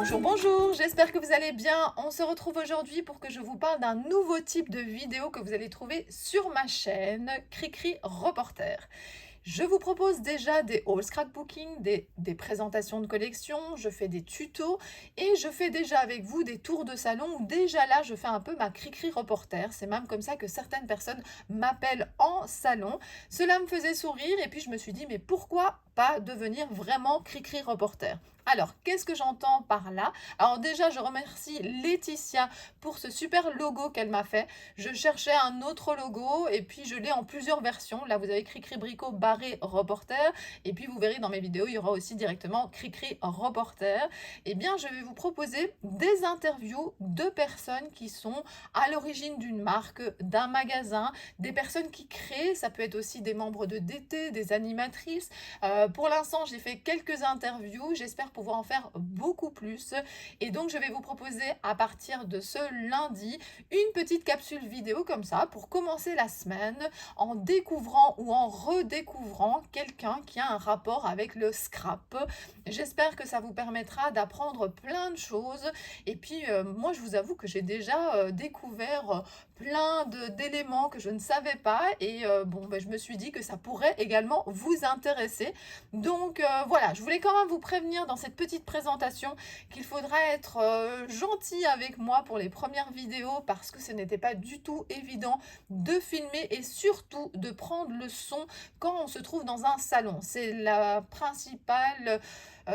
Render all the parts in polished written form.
Bonjour, bonjour, j'espère que vous allez bien. On se retrouve aujourd'hui pour que je vous parle d'un nouveau type de vidéo que vous allez trouver sur ma chaîne Cricri Reporter. Je vous propose déjà des haul scrapbooking, des présentations de collection, je fais des tutos et je fais déjà avec vous des tours de salon où déjà là je fais un peu ma Cricri Reporter. C'est même comme ça que certaines personnes m'appellent en salon. Cela me faisait sourire et puis je me suis dit mais pourquoi pas devenir vraiment Cricri Reporter. Alors, qu'est-ce que j'entends par là? Alors déjà, je remercie Laetitia pour ce super logo qu'elle m'a fait. Je cherchais un autre logo et puis je l'ai en plusieurs versions. Là, vous avez Cricri Bricot barré Reporter et puis vous verrez dans mes vidéos, il y aura aussi directement Cricri Reporter. Eh bien, je vais vous proposer des interviews de personnes qui sont à l'origine d'une marque, d'un magasin, des personnes qui créent, ça peut être aussi des membres de DT, des animatrices. Pour l'instant, j'ai fait quelques interviews, j'espère pouvoir en faire beaucoup plus. Et donc, je vais vous proposer à partir de ce lundi une petite capsule vidéo comme ça pour commencer la semaine en découvrant ou en redécouvrant quelqu'un qui a un rapport avec le scrap. J'espère que ça vous permettra d'apprendre plein de choses. Et puis, moi, je vous avoue que j'ai déjà découvert plein d'éléments que je ne savais pas. Et bon, ben, je me suis dit que ça pourrait également vous intéresser. Donc voilà, je voulais quand même vous prévenir dans cette petite présentation qu'il faudra être gentil avec moi pour les premières vidéos parce que ce n'était pas du tout évident de filmer et surtout de prendre le son quand on se trouve dans un salon. C'est la principale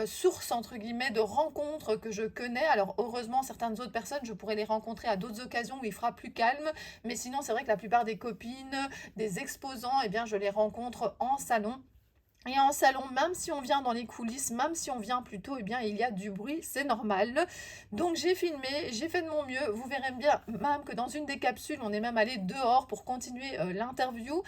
source entre guillemets de rencontres que je connais. Alors heureusement, certaines autres personnes, je pourrais les rencontrer à d'autres occasions où il fera plus calme, mais sinon c'est vrai que la plupart des copines, des exposants, eh bien je les rencontre en salon. Et en salon, même si on vient dans les coulisses, même si on vient plus tôt, eh bien, il y a du bruit, c'est normal. Donc, j'ai filmé, j'ai fait de mon mieux. Vous verrez bien, même que dans une des capsules, on est même allé dehors pour continuer l'interview.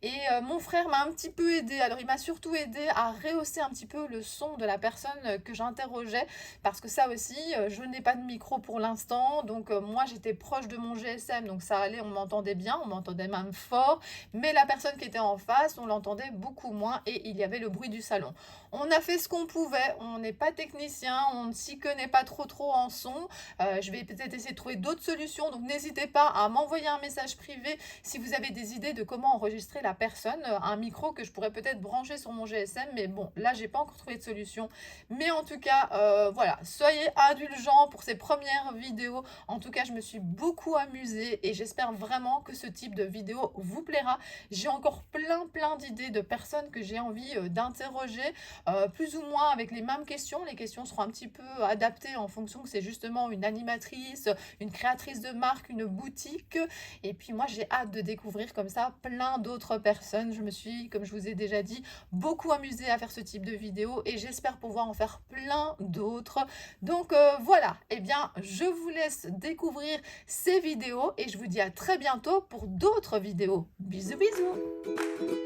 Et mon frère m'a un petit peu aidé. Alors, il m'a surtout aidé à rehausser un petit peu le son de la personne que j'interrogeais. Parce que ça aussi, je n'ai pas de micro pour l'instant. Donc, moi, j'étais proche de mon GSM. Donc, ça allait, on m'entendait bien, on m'entendait même fort. Mais la personne qui était en face, on l'entendait beaucoup moins. Et il y avait le bruit du salon. On a fait ce qu'on pouvait, on n'est pas technicien, on ne s'y connaît pas trop en son. Je vais peut-être essayer de trouver d'autres solutions, donc n'hésitez pas à m'envoyer un message privé si vous avez des idées de comment enregistrer la personne, un micro que je pourrais peut-être brancher sur mon GSM, mais bon, là j'ai pas encore trouvé de solution. Mais en tout cas, voilà, soyez indulgents pour ces premières vidéos. En tout cas, je me suis beaucoup amusée et j'espère vraiment que ce type de vidéo vous plaira. J'ai encore plein d'idées de personnes que j'ai envie d'interroger plus ou moins avec les mêmes questions. Les questions seront un petit peu adaptées en fonction que c'est justement une animatrice, une créatrice de marque, une boutique. Et puis moi, j'ai hâte de découvrir comme ça plein d'autres personnes. Je me suis, comme je vous ai déjà dit, beaucoup amusée à faire ce type de vidéo et j'espère pouvoir en faire plein d'autres. Donc voilà, eh bien, je vous laisse découvrir ces vidéos et je vous dis à très bientôt pour d'autres vidéos. Bisous bisous.